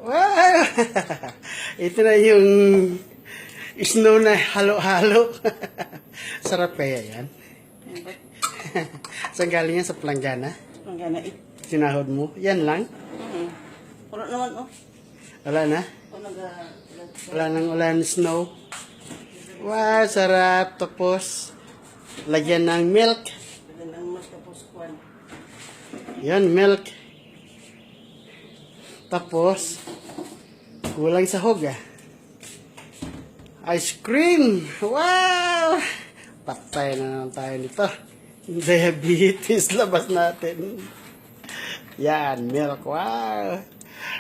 Wow! Ito na yung snow na halo-halo. Sarap kaya yan. Yan ba? Saan galing yan? Sa planggana? Ang gana eh. Sinahod mo? Yan lang? Wala naman oh. Wala na? Kung Wala nang ulan, snow. Wow, sarap. Tapos, lagyan ng milk. nang mas tapos kwan. Yan, milk. Tapos, kulang sahog ah. Ice cream! Wow! Patay na naman tayo nito. Diabetes, labas natin. Yan, milk. Wow!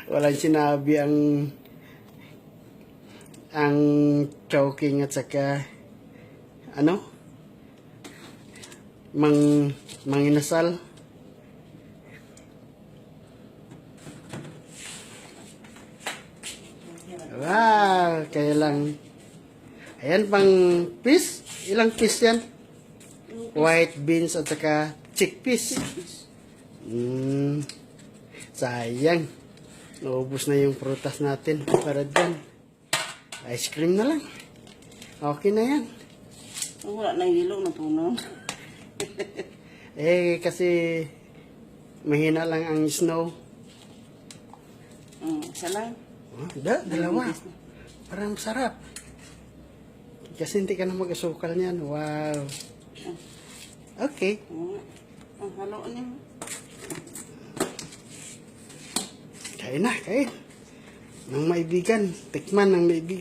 Walang sinabi ang choking at saka ano? Manginasal. Wow, kaya lang. Ayan pang fish. Ilang fish yan? White beans at saka chickpeas. Sayang. Naubos na yung prutas natin para dyan. Ice cream na lang. Okay na yan. Wala nang hilo na tunaw. Kasi mahina lang ang snow. Isa lang. Dalawa. Parang sarap. Kasi hindi ka na mag-asukal niyan. Wow. Okay. Ang halo niya. Kain na, kain. Ng maibigan. Tikman ng maibigan.